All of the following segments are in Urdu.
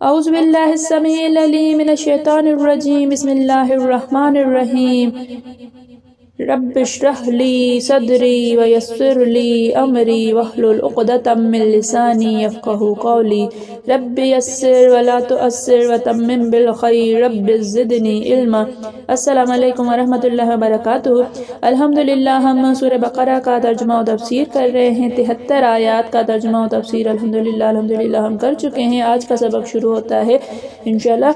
اعوذ باللہ السمیع العلیم من الشیطان الرجیم بسم اللہ الرحمن الرحیم رب اشرح لی صدری ویسر لی امری واحلل عقدۃ من لسانی یفقہوا قولی رب یسر ولا تعسر وتمم بالخیر رب زدنی علما۔ السلام علیکم ورحمۃ اللہ وبرکاتہ۔ الحمدللہ ہم سورہ بقرہ کا ترجمہ و تفسیر کر رہے ہیں۔ 73 آیات کا ترجمہ و تفسیر الحمدللہ ہم کر چکے ہیں۔ آج کا سبق شروع ہوتا ہے انشاءاللہ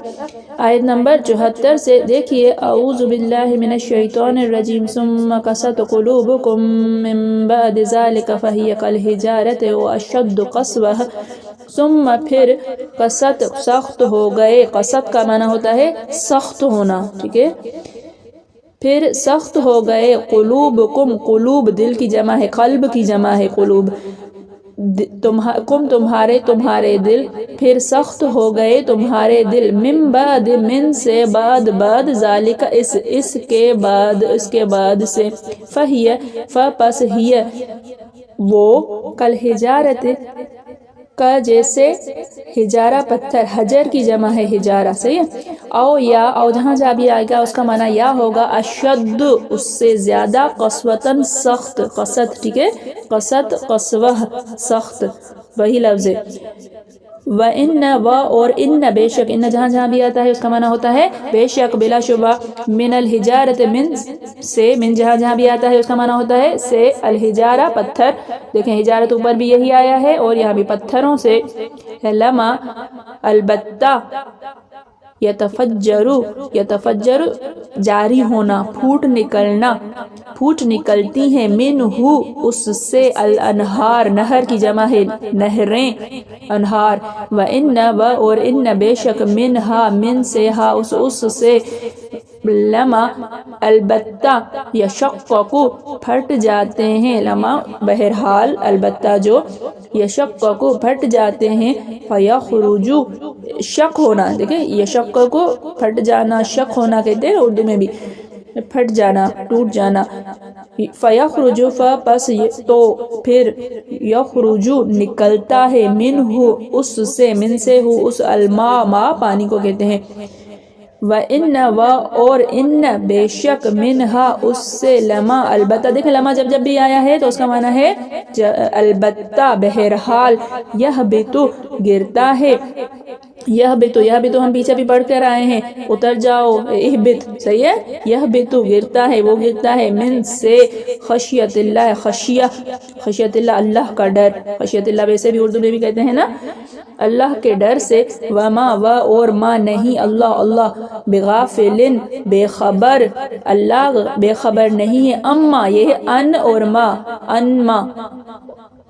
آیت نمبر 74 سے۔ دیکھیے، اعوذ باللہ من الشیطان الرجیم ثم قست قلوبکم من بعد ذلك فہی کالحجارۃ واشد قسوہ۔ ثم پھر قست سخت ہو گئے۔ قست کا معنی ہوتا ہے سخت ہونا، ٹھیک ہے؟ پھر سخت ہو گئے قلوبکم، قلوب دل کی جمع ہے، قلب کی جمع ہے قلوب، تمہارے دل، پھر سخت ہو گئے تمہارے دل، من بعد، من سے بعد، بعد ذالک اس کے بعد سے، فہی پس ہی وہ، کالحجارۃ کا جیسے، حجارہ پتھر، حجر کی جمع ہے حجارہ، صحیح ہے؟ او یا، او جہاں بھی آئے گا اس کا معنی یا ہوگا، اشد اس سے زیادہ، قسوتاً سخت، قسط، ٹھیک ہے؟ قسط، قسوہ سخت، وہی لفظ ہے۔ وَإِنَّ اور ان، بے شک، ان جہاں بھی آتا ہے اس کا معنی ہوتا ہے بے شک، بلا شبہ، من الحجارۃ، من سے، من جہاں بھی آتا ہے اس کا معنی ہوتا ہے سے، الحجارہ پتھر، دیکھیں حجارت اوپر بھی یہی آیا ہے اور یہاں بھی پتھروں سے، لما البتہ، یتفجر جاری ہونا، پھوٹ نکلنا، پھوٹ نکلتی ہیں، منہ اس سے، الانہار نہر کی جمع ہے نہریں، انہار۔ وَإِنَّ اور ان، بے شک، منہا من سے، ہا اس سے، لما البتہ، یشقق پھٹ جاتے ہیں، لما بہرحال، البتہ جو، یشقق پھٹ جاتے ہیں، فیخرج شق ہونا، دیکھیں یشقق کو پھٹ جانا، شق ہونا کہتے ہیں اردو میں بھی، پھٹ جانا، ٹوٹ جانا۔ فیخرج پس تو پھر، یخرج نکلتا ہے، منہ اس سے، من سے ہو اس، الماء ماء پانی کو کہتے ہیں۔ وَإِنَّ اور ان، بے شک، منہا اس سے، لما البتہ، دیکھیں لما جب بھی آیا ہے تو اس کا معنی ہے البتہ، بہرحال، یہبط گرتا ہے، یہبط ہم پیچھے بھی پڑھ کر آئے ہیں، اتر جاؤ، اہبط، صحیح ہے؟ یہبط گرتا ہے، وہ گرتا ہے، من سے، خشیت اللہ، خشیت اللہ، اللہ کا ڈر، خشیت اللہ ویسے بھی اردو میں بھی کہتے ہیں نا، اللہ کے ڈر سے، وما اور ما نہیں، اللہ بغافل بے خبر، اللہ بے خبر نہیں ہے، اما یہ ہے ان اور ما،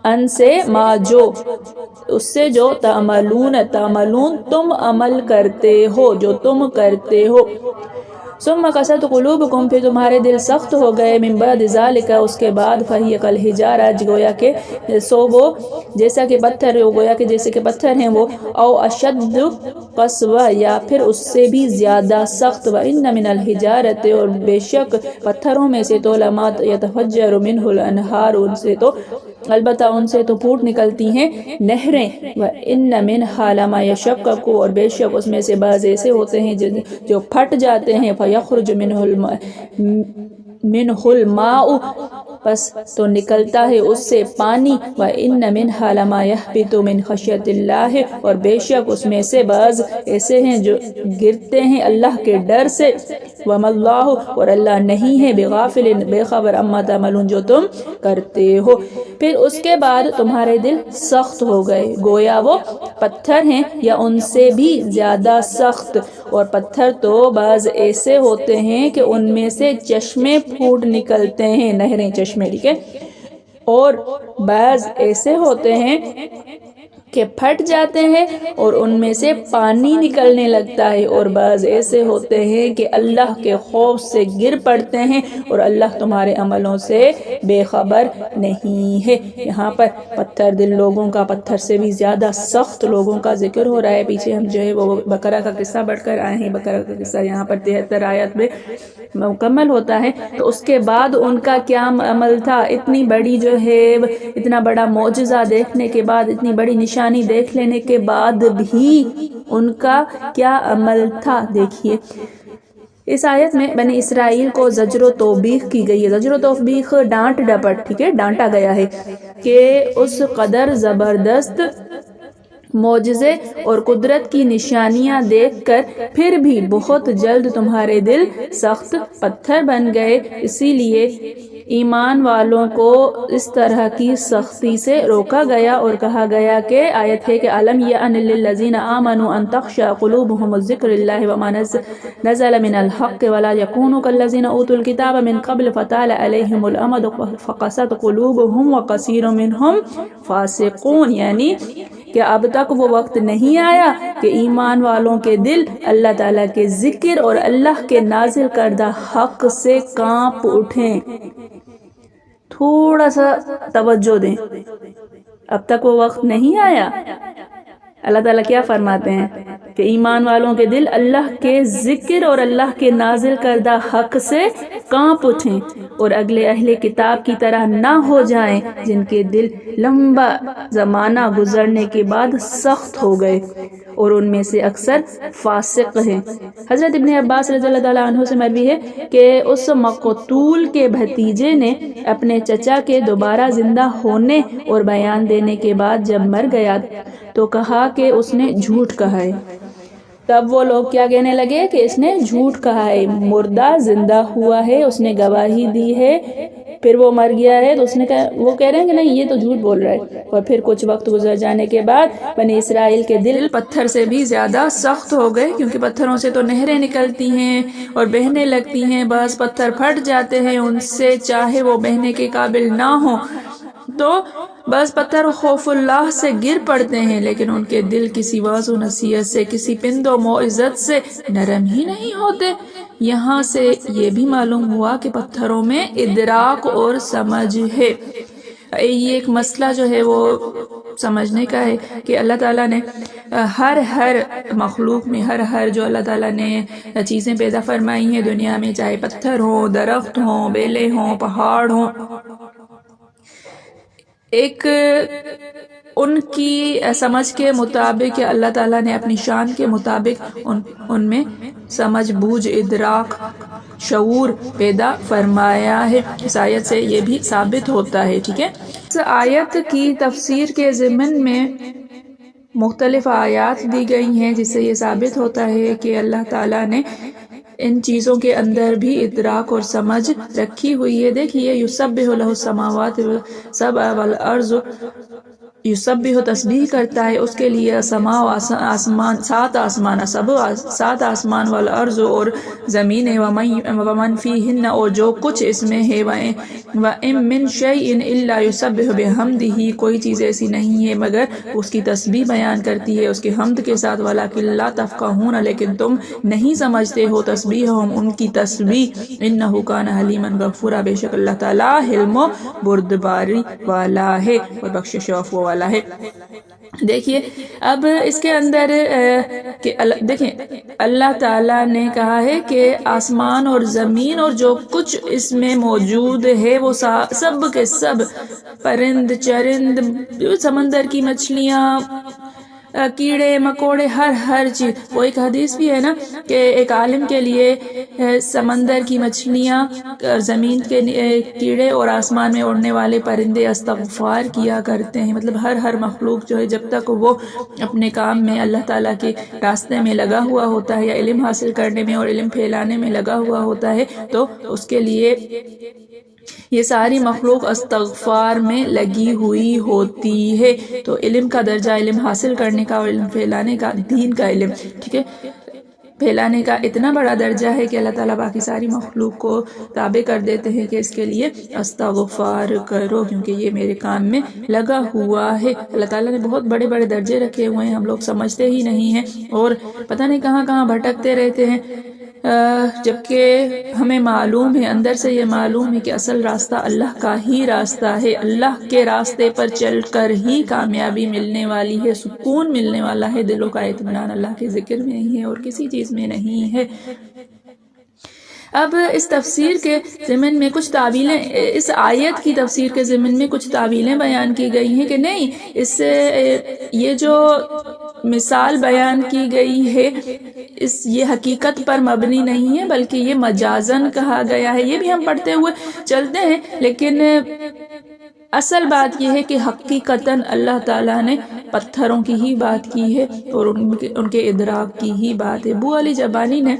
ان سے، ما جو، اس سے جو، تعملون تم عمل کرتے ہو، جو تم کرتے ہو۔ ثم قست قلوبکم پھر تمہارے دل سخت ہو گئے، من بعد ذالک اس کے بعد، فہی کالحجارہ گویا کہ سو وہ جیسا کہ پتھر ہے، گویا کہ جیسے کہ پتھر ہیں وہ، او اشد قسوہ یا پھر اس سے بھی زیادہ سخت۔ وَإِنَّ مِنَ الْحِجَارَةِ اور بے شک پتھروں میں سے تو، لما یتفجر منہ الانہار ان سے تو، البتہ ان سے تو پھوٹ نکلتی ہیں نہریں۔ وَإِنَّ مِنْهَا لَمَا يَشَقَّقُ اور بے شک اس میں سے بعض ایسے ہوتے ہیں جو پھٹ جاتے ہیں، فَيَخْرُجُ مِنْهُ الْمَاءُ پس تو نکلتا ہے اس سے پانی۔ وَإِنَّ مِنْهَا لَمَا يَهْبِطُ مِنْ خَشْيَةِ اللَّهِ اور بے شک اس میں سے بعض ایسے ہیں جو گرتے ہیں اللہ کے ڈر سے۔ وَمَا اللَّهُ اور اللہ نہیں ہے، بغافل بے خبر، اما تعملون جو تم کرتے ہو۔ پھر اس کے بعد تمہارے دل سخت ہو گئے، گویا وہ پتھر ہیں یا ان سے بھی زیادہ سخت، اور پتھر تو بعض ایسے ہوتے ہیں کہ ان میں سے چشمے پھوٹ نکلتے ہیں، نہریں، چشمے، ٹھیک ہے؟ اور بعض ایسے ہوتے ہیں کہ پھٹ جاتے ہیں اور ان میں سے پانی نکلنے لگتا ہے، اور بعض ایسے ہوتے ہیں کہ اللہ کے خوف سے گر پڑتے ہیں اور اللہ تمہارے عملوں سے بے خبر نہیں ہے۔ یہاں پر پتھر دل لوگوں کا، پتھر سے بھی زیادہ سخت لوگوں کا ذکر ہو رہا ہے۔ پیچھے ہم جو ہے وہ بقرہ کا قصہ پڑھ کر آئے ہیں، بقرہ کا قصہ یہاں پر 73 آیات میں مکمل ہوتا ہے۔ تو اس کے بعد ان کا کیا عمل تھا، اتنی بڑی جو ہے، اتنا بڑا معجزہ دیکھنے کے بعد، اتنی بڑی نشانی نشانی دیکھ لینے کے بعد بھی ان کا کیا عمل تھا۔ دیکھیے اس آیت میں بنی اسرائیل کو زجر و توبیخ کی گئی ہے۔ زجر و توبیخ ڈانٹ ڈپٹ، ٹھیک ہے، ڈانٹا گیا ہے کہ اس قدر زبردست معجزے اور قدرت کی نشانیاں دیکھ کر پھر بھی بہت جلد تمہارے دل سخت پتھر بن گئے، اسی لیے ایمان والوں کو اس طرح کی سختی سے روکا گیا اور کہا گیا کہ آیت ہے کہ أَلَمْ يَأْنِ لِلَّذِينَ آمَنُوا أَن تَخْشَعَ قُلُوبُهُمْ لِذِكْرِ اللَّهِ وَمَا نَزَلَ مِنَ الْحَقِّ وَلَا يَكُونُوا كَالَّذِينَ أُوتُوا الْكِتَابَ مِن قَبْلُ فَطَالَ عَلَيْهِمُ الْأَمَدُ فَقَسَتْ قُلُوبُهُمْ وَكَثِيرٌ مِّنْهُمْ فَاسِقُونَ، یعنی کہ اب تک وہ وقت نہیں آیا کہ ایمان والوں کے دل اللہ تعالیٰ کے ذکر اور اللہ کے نازل کردہ حق سے کانپ اٹھیں۔ تھوڑا سا توجہ دیں، اب تک وہ وقت نہیں آیا۔ اللہ تعالیٰ کیا فرماتے ہیں کہ ایمان والوں کے دل اللہ کے ذکر اور اللہ کے نازل کردہ حق سے کانپ اٹھیں اور اگلے اہل کتاب کی طرح نہ ہو جائیں جن کے دل لمبا زمانہ گزرنے کے بعد سخت ہو گئے اور ان میں سے اکثر فاسق ہیں۔ حضرت ابن عباس رضی اللہ تعالیٰ عنہ سے مروی ہے کہ اس مقتول کے بھتیجے نے اپنے چچا کے دوبارہ زندہ ہونے اور بیان دینے کے بعد جب مر گیا تو کہا کہ اس نے جھوٹ کہا ہے۔ تب وہ لوگ کیا کہنے لگے کہ اس نے جھوٹ کہا ہے، مردہ زندہ ہوا ہے، اس نے گواہی دی ہے، پھر وہ مر گیا ہے، تو وہ کہہ رہے ہیں کہ نہیں یہ تو جھوٹ بول رہا ہے۔ اور پھر کچھ وقت گزر جانے کے بعد بنی اسرائیل کے دل پتھر سے بھی زیادہ سخت ہو گئے، کیونکہ پتھروں سے تو نہریں نکلتی ہیں اور بہنے لگتی ہیں، بعض پتھر پھٹ جاتے ہیں ان سے، چاہے وہ بہنے کے قابل نہ ہوں، تو بس پتھر خوف اللہ سے گر پڑتے ہیں، لیکن ان کے دل کسی واعظ و نصیحت سے، کسی پند و موعظت سے نرم ہی نہیں ہوتے۔ یہاں سے یہ بھی معلوم ہوا کہ پتھروں میں ادراک اور سمجھ ہے۔ یہ ایک مسئلہ جو ہے وہ سمجھنے کا ہے کہ اللہ تعالیٰ نے ہر مخلوق میں ہر جو اللہ تعالیٰ نے چیزیں پیدا فرمائی ہیں دنیا میں، چاہے پتھر ہوں، درخت ہوں، بیلے ہوں، پہاڑ ہوں، ایک ان کی سمجھ کے مطابق یا اللہ تعالیٰ نے اپنی شان کے مطابق ان میں سمجھ بوجھ، ادراک، شعور پیدا فرمایا ہے۔ اس آیت سے یہ بھی ثابت ہوتا ہے، ٹھیک ہے۔ اس آیت کی تفسیر کے ضمن میں مختلف آیات دی گئی ہیں جس سے یہ ثابت ہوتا ہے کہ اللہ تعالیٰ نے ان چیزوں کے اندر بھی ادراک اور سمجھ رکھی ہوئی ہے۔ دیکھیے یسبح لہ السماوات السبع والارض، یسبح تسبیح کرتا ہے اس کے لیے سما و آسمان، سات آسمان والارض اور زمین، ومن فیہن اور جو کچھ اس میں ہے، وَإِن مِّن شَيْءٍ إِلَّا يُسَبِّحُ بِحَمْدِهِ، کوئی چیز ایسی نہیں ہے مگر اس کی تسبیح بیان کرتی ہے اس کے حمد کے ساتھ، وَلَٰكِن لَّا تَفْقَهُونَ، لیکن تم نہیں سمجھتے ہو تسبیحہم، ان کی تسبیح، إِنَّهُ كَانَ حَلِيمًا غَفُورًا، بے شک اللہ تعالیٰ حلم و بردباری والا ہے اور بخشش و عفو والا ہے۔ دیکھیے اب اس کے اندر دیکھیں اللہ تعالیٰ نے کہا ہے کہ آسمان اور زمین اور جو کچھ اس میں موجود ہے وہ سب کے سب، پرند چرند، سمندر کی مچھلیاں، کیڑے مکوڑے، ہر چیز۔ وہ ایک حدیث بھی ہے نا کہ ایک عالم کے لیے سمندر کی مچھلیاں، زمین کے کیڑے اور آسمان میں اڑنے والے پرندے استغفار کیا کرتے ہیں۔ مطلب ہر مخلوق جو ہے جب تک وہ اپنے کام میں اللہ تعالیٰ کے راستے میں لگا ہوا ہوتا ہے یا علم حاصل کرنے میں اور علم پھیلانے میں لگا ہوا ہوتا ہے تو اس کے لیے یہ ساری مخلوق استغفار میں لگی ہوئی ہوتی ہے۔ تو علم کا درجہ، علم حاصل کرنے کا اور علم پھیلانے کا، دین کا علم، ٹھیک ہے، پھیلانے کا اتنا بڑا درجہ ہے کہ اللہ تعالیٰ باقی ساری مخلوق کو تابع کر دیتے ہیں کہ اس کے لیے استغفار کرو کیونکہ یہ میرے کام میں لگا ہوا ہے۔ اللہ تعالیٰ نے بہت بڑے بڑے درجے رکھے ہوئے ہیں، ہم لوگ سمجھتے ہی نہیں ہیں اور پتہ نہیں کہاں کہاں بھٹکتے رہتے ہیں، جبکہ ہمیں معلوم ہے، اندر سے یہ معلوم ہے کہ اصل راستہ اللہ کا ہی راستہ ہے۔ اللہ کے راستے پر چل کر ہی کامیابی ملنے والی ہے، سکون ملنے والا ہے، دلوں کا اطمینان اللہ کے ذکر میں ہی ہے اور کسی چیز میں نہیں ہے۔ اب اس تفسیر کے ضمن میں کچھ تعویلیں، اس آیت کی تفسیر کے ضمن میں کچھ تعویلیں بیان کی گئی ہیں کہ نہیں، اس سے یہ جو مثال بیان کی گئی ہے یہ حقیقت پر مبنی نہیں ہے بلکہ یہ مجازن کہا گیا ہے۔ یہ بھی ہم پڑھتے ہوئے چلتے ہیں، لیکن اصل بات یہ ہے کہ حقیقتاً اللہ تعالیٰ نے پتھروں کی ہی بات کی ہے اور ان کے ادراک کی ہی بات ہے۔ ابو علی جبانی نے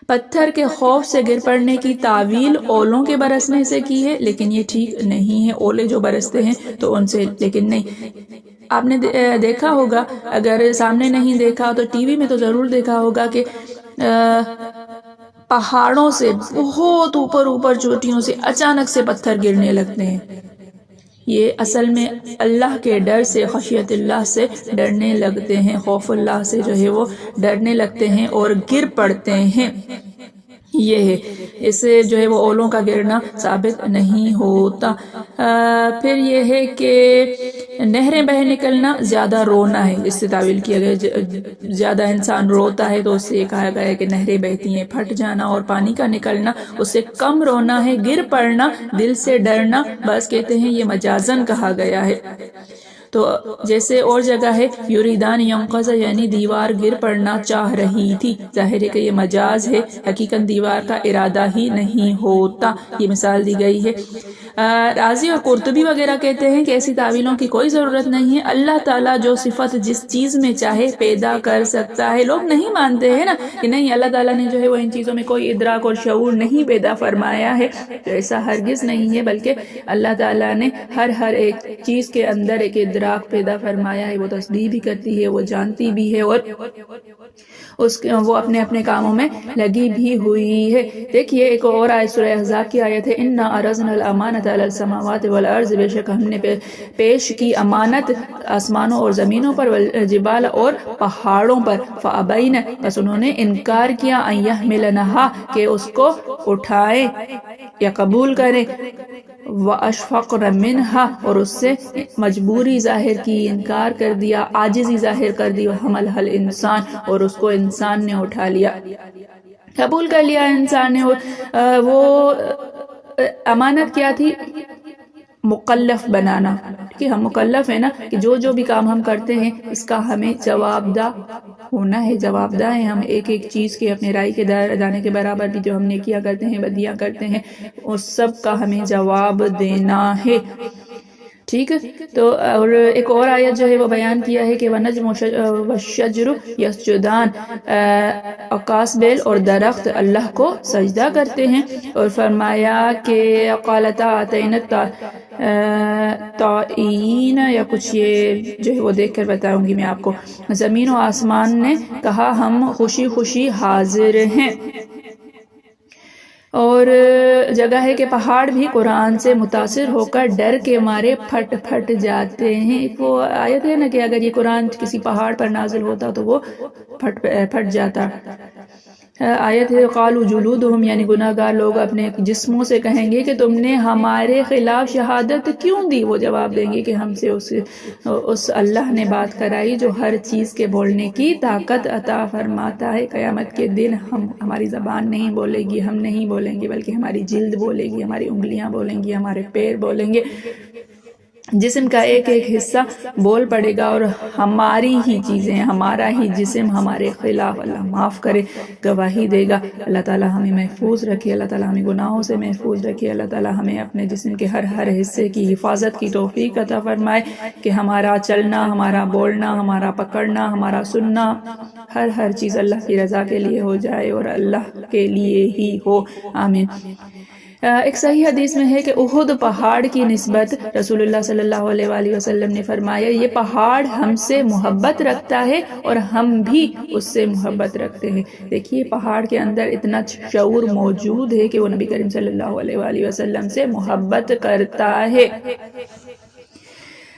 پتھر کے خوف سے گر پڑنے کی تعویل اولوں کے برسنے سے کی ہے، لیکن یہ ٹھیک نہیں ہے۔ اولے جو برستے ہیں تو ان سے، لیکن نہیں۔ آپ نے دیکھا ہوگا، اگر سامنے نہیں دیکھا تو ٹی وی میں تو ضرور دیکھا ہوگا کہ پہاڑوں سے بہت اوپر چوٹیوں سے اچانک سے پتھر گرنے لگتے ہیں۔ یہ اصل میں اللہ کے ڈر سے، خشیت اللہ سے ڈرنے لگتے ہیں، خوف اللہ سے جو ہے وہ ڈرنے لگتے ہیں اور گر پڑتے ہیں۔ یہ ہے، اس سے جو ہے وہ اولوں کا گرنا ثابت نہیں ہوتا۔ پھر یہ ہے کہ نہریں بہہ نکلنا زیادہ رونا ہے، اس سے تعویل کیا گیا، زیادہ انسان روتا ہے تو اس سے یہ کہا گیا ہے کہ نہریں بہتی ہیں، پھٹ جانا اور پانی کا نکلنا اس سے کم رونا ہے۔ گر پڑنا، دل سے ڈرنا، بس کہتے ہیں یہ مجازن کہا گیا ہے۔ تو جیسے اور جگہ ہے یریدان ینقض، یعنی دیوار گر پڑنا چاہ رہی تھی، ظاہر ہے کہ یہ مجاز ہے، حقیقت دیوار کا ارادہ ہی نہیں ہوتا، یہ مثال دی گئی ہے۔ رازی اور قرطبی وغیرہ کہتے ہیں کہ ایسی تعویلوں کی کوئی ضرورت نہیں ہے، اللہ تعالیٰ جو صفت جس چیز میں چاہے پیدا کر سکتا ہے۔ لوگ نہیں مانتے ہیں نا کہ نہیں، اللہ تعالیٰ نے جو ہے وہ ان چیزوں میں کوئی ادراک اور شعور نہیں پیدا فرمایا ہے، تو ایسا ہرگز نہیں ہے، بلکہ اللہ تعالیٰ نے ہر ایک چیز کے اندر ایک ادراک پیدا فرمایا ہے، وہ تصدیق بھی کرتی ہے، وہ جانتی بھی ہے، اور وہ اپنے اپنے کاموں میں لگی بھی ہوئی ہے۔ دیکھیے ایک اور آیت سورہ احزاب کی آیت ہے، اِنَّا عَرَضْنَا الْأَمَانَةَ عَلَى السَّمَاوَاتِ وَالْأَرْضِ، بے شک ہم نے پیش کی امانت آسمانوں اور زمینوں پر، والجبال اور پہاڑوں پر، فَأَبَيْنَ، بس انہوں نے انکار کیا، أَن يَحْمِلْنَهَا، کہ اس کو اٹھائیں یا قبول کریں، وَأَشْفَقْنَ مِنْهَا، اور اس سے مجبوری ظاہر کی، انکار کر دیا، عاجزی ظاہر کر دی، وَحَمَلَهَا الْإِنسَانُ، اور اس کو انسان نے اٹھا لیا، قبول کر لیا انسان نے۔ وہ امانت کیا تھی؟ مکلف بنانا، کہ ہم مکلف ہیں نا، کہ جو بھی کام ہم کرتے ہیں اس کا ہمیں جواب دہ ہونا ہے، جواب دہ ہیں ہم، ایک چیز کے اپنے رائے کے دانے کے برابر بھی جو ہم نے کیا کرتے ہیں، بدیاں کرتے ہیں، اس سب کا ہمیں جواب دینا ہے، ٹھیک ہے۔ تو اور ایک اور آیت جو ہے وہ بیان کیا ہے کہ وَنَجْمُ وَالشَّجْرُ يَسْجُدَانِ، عکاس بیل اور درخت اللہ کو سجدہ کرتے ہیں، اور فرمایا کہ قَالَتَا أَتَيْنَا طَائِعِينَ، یا کچھ یہ جو ہے وہ دیکھ کر بتاؤں گی میں آپ کو، زمین و آسمان نے کہا ہم خوشی خوشی حاضر ہیں۔ اور جگہ ہے کہ پہاڑ بھی قرآن سے متاثر ہو کر ڈر کے مارے پھٹ جاتے ہیں۔ ایک وہ آیت ہے نا کہ اگر یہ قرآن کسی پہاڑ پر نازل ہوتا تو وہ پھٹ جاتا۔ آیت ہے قالوا جلودہم، یعنی گناہ گار لوگ اپنے جسموں سے کہیں گے کہ تم نے ہمارے خلاف شہادت کیوں دی؟ وہ جواب دیں گے کہ ہم سے اس اللہ نے بات کرائی جو ہر چیز کے بولنے کی طاقت عطا فرماتا ہے۔ قیامت کے دن ہماری زبان نہیں بولے گی، ہم نہیں بولیں گے، بلکہ ہماری جلد بولے گی، ہماری انگلیاں بولیں گی، ہمارے پیر بولیں گے، جسم کا ایک حصہ بول پڑے گا، اور ہماری ہی چیزیں، ہمارا ہی جسم ہمارے خلاف، اللہ معاف کرے، گواہی دے گا۔ اللہ تعالی ہمیں محفوظ رکھے، اللہ تعالی ہمیں گناہوں سے محفوظ رکھے، اللہ تعالی ہمیں اپنے جسم کے ہر حصے کی حفاظت کی توفیق عطا فرمائے، کہ ہمارا چلنا، ہمارا بولنا، ہمارا پکڑنا، ہمارا سننا، ہر چیز اللہ کی رضا کے لیے ہو جائے اور اللہ کے لیے ہی ہو، آمین۔ ایک صحیح حدیث میں ہے کہ احد پہاڑ کی نسبت رسول اللہ صلی اللہ علیہ وآلہ وسلم نے فرمایا یہ پہاڑ ہم سے محبت رکھتا ہے اور ہم بھی اس سے محبت رکھتے ہیں۔ دیکھیے پہاڑ کے اندر اتنا شعور موجود ہے کہ وہ نبی کریم صلی اللہ علیہ وآلہ وسلم سے محبت کرتا ہے۔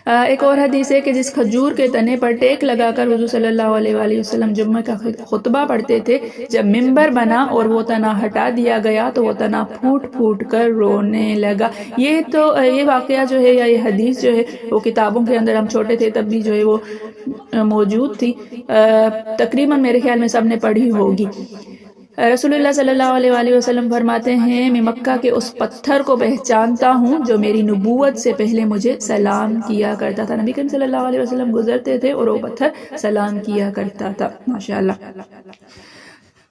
ایک اور حدیث ہے کہ جس کھجور کے تنے پر ٹیک لگا کر حضور صلی اللہ علیہ وآلہ وسلم جمعہ کا خطبہ پڑھتے تھے، جب منبر بنا اور وہ تنا ہٹا دیا گیا تو وہ تنا پھوٹ کر رونے لگا۔ یہ واقعہ جو ہے یا یہ حدیث جو ہے وہ کتابوں کے اندر، ہم چھوٹے تھے تب بھی جو ہے وہ موجود تھی، تقریباً میرے خیال میں سب نے پڑھی ہوگی۔ رسول اللہ صلی اللہ علیہ وآلہ وسلم فرماتے ہیں میں مکہ کے اس پتھر کو پہچانتا ہوں جو میری نبوت سے پہلے مجھے سلام کیا کرتا تھا. نبی کریم صلی اللہ علیہ وسلم گزرتے تھے اور وہ پتھر سلام کیا کرتا تھا. ماشاءاللہ.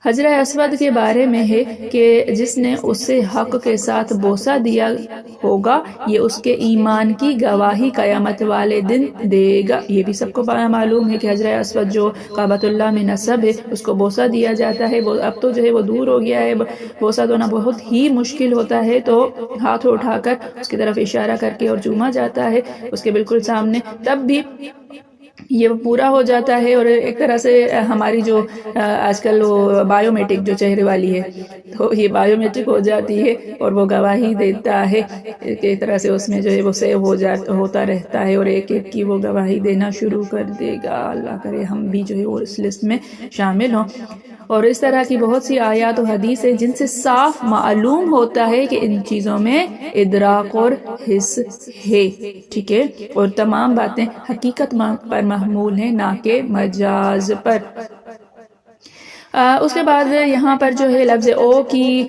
حجر اسود کے بارے میں ہے کہ جس نے اسے حق کے ساتھ بوسہ دیا ہوگا یہ اس کے ایمان کی گواہی قیامت والے دن دے گا. یہ بھی سب کو معلوم ہے کہ حجر اسود جو کعبۃ اللہ میں نصب ہے اس کو بوسہ دیا جاتا ہے. اب تو جو ہے وہ دور ہو گیا ہے, بوسہ دینا بہت ہی مشکل ہوتا ہے, تو ہاتھ اٹھا کر اس کی طرف اشارہ کر کے اور چوما جاتا ہے اس کے بالکل سامنے, تب بھی یہ پورا ہو جاتا ہے. اور ایک طرح سے ہماری جو آج کل وہ بایو میٹرک جو چہرے والی ہے تو یہ بایو میٹرک ہو جاتی ہے اور وہ گواہی دیتا ہے. ایک طرح سے اس میں جو ہے وہ سیو ہوتا رہتا ہے اور ایک ایک کی وہ گواہی دینا شروع کر دے گا. اللہ کرے ہم بھی جو ہے وہ اس لسٹ میں شامل ہوں. اور اس طرح کی بہت سی آیات و حدیث ہیں جن سے صاف معلوم ہوتا ہے کہ ان چیزوں میں ادراک اور حس ہے. ٹھیک ہے, اور تمام باتیں حقیقت پر محمول ہیں نہ کہ مجاز پر. اس کے بعد یہاں پر جو ہے لفظ او کی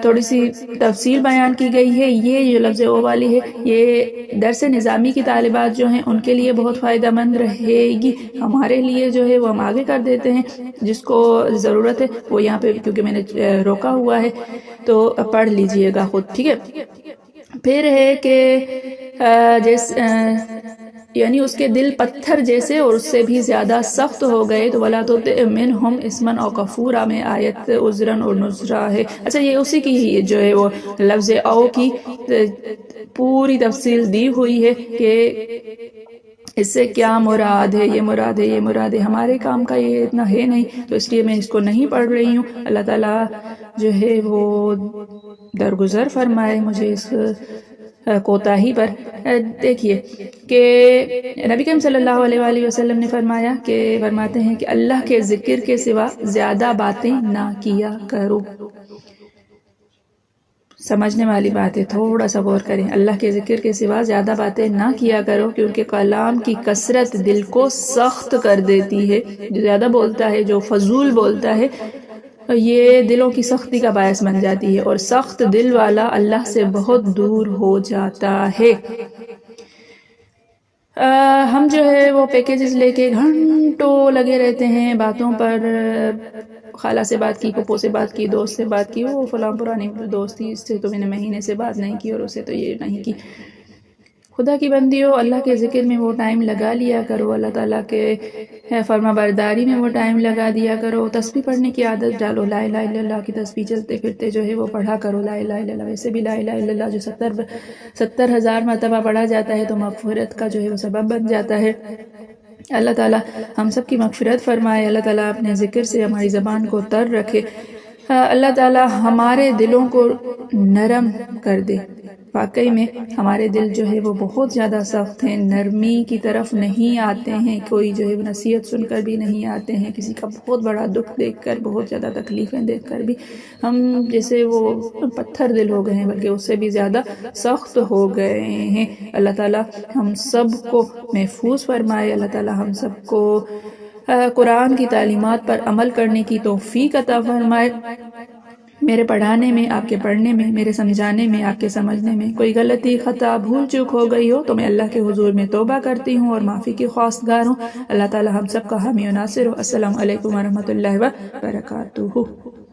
تھوڑی سی تفصیل بیان کی گئی ہے. یہ جو لفظ او والی ہے یہ درس نظامی کی طالبات جو ہیں ان کے لیے بہت فائدہ مند رہے گی. ہمارے لیے جو ہے وہ ہم آگے کر دیتے ہیں, جس کو ضرورت ہے وہ یہاں پہ کیونکہ میں نے روکا ہوا ہے تو پڑھ لیجئے گا خود. ٹھیک ہے, پھر ہے کہ یعنی اس کے دل پتھر جیسے اور اس سے بھی زیادہ سخت ہو گئے تو وَلَا تُطِعْ مِنْهُمْ اسْمًا أَوْ كَفُورًا میں آیت عذراً اور نذرا ہے. اچھا, یہ اسی کی ہی جو ہے وہ لفظ او کی پوری تفصیل دی ہوئی ہے کہ اس سے کیا مراد ہے, یہ مراد ہے, یہ مراد ہے. ہمارے کام کا یہ اتنا ہے نہیں تو اس لیے میں اس کو نہیں پڑھ رہی ہوں. اللہ تعالیٰ جو ہے وہ درگزر فرمائے مجھے اس کوتاہی پر. دیکھیے کہ نبی کریم صلی اللہ علیہ وآلہ وسلم نے فرماتے ہیں کہ اللہ کے ذکر کے سوا زیادہ باتیں نہ کیا کرو. سمجھنے والی بات ہے, تھوڑا سا غور کریں. اللہ کے ذکر کے سوا زیادہ باتیں نہ کیا کرو کیونکہ کلام کی کثرت دل کو سخت کر دیتی ہے. جو زیادہ بولتا ہے, جو فضول بولتا ہے, یہ دلوں کی سختی کا باعث بن جاتی ہے اور سخت دل والا اللہ سے بہت دور ہو جاتا ہے. ہم جو ہے وہ پیکیجز لے کے گھنٹوں لگے رہتے ہیں باتوں پر. خالہ سے بات کی, پھپھو سے بات کی, دوست سے بات کی, وہ فلاں پرانی دوستی اس سے تو میں نے مہینے سے بات نہیں کی اور اسے تو یہ نہیں کی. خدا کی بندی ہو, اللہ کے ذکر میں وہ ٹائم لگا لیا کرو, اللہ تعالیٰ کے فرما برداری میں وہ ٹائم لگا دیا کرو. تسبیح پڑھنے کی عادت ڈالو, لا الہ الا اللہ کی تسبیح چلتے پھرتے جو ہے وہ پڑھا کرو. لا الہ الا اللہ, ویسے بھی لا الہ الا اللہ جو 70,000 مرتبہ پڑھا جاتا ہے تو مغفرت کا جو ہے وہ سبب بن جاتا ہے. اللہ تعالیٰ ہم سب کی مغفرت فرمائے. اللہ تعالیٰ اپنے ذکر سے ہماری زبان کو تر رکھے. اللہ تعالیٰ ہمارے دلوں کو نرم کر دے. واقعی میں ہمارے دل جو ہے وہ بہت زیادہ سخت ہیں, نرمی کی طرف نہیں آتے ہیں. کوئی جو ہے وہ نصیحت سن کر بھی نہیں آتے ہیں, کسی کا بہت بڑا دکھ دیکھ کر, بہت زیادہ تکلیفیں دیکھ کر بھی ہم جیسے وہ پتھر دل ہو گئے ہیں, بلکہ اس سے بھی زیادہ سخت ہو گئے ہیں. اللہ تعالیٰ ہم سب کو محفوظ فرمائے. اللہ تعالیٰ ہم سب کو قرآن کی تعلیمات پر عمل کرنے کی توفیق عطا فرمائے. میرے پڑھانے میں, آپ کے پڑھنے میں, میرے سمجھانے میں, آپ کے سمجھنے میں کوئی غلطی, خطا, بھول چوک ہو گئی ہو تو میں اللہ کے حضور میں توبہ کرتی ہوں اور معافی کی خواستگار ہوں. اللہ تعالیٰ ہم سب کا حامی و ناصر ہو. السلام علیکم ورحمۃ اللہ وبرکاتہ.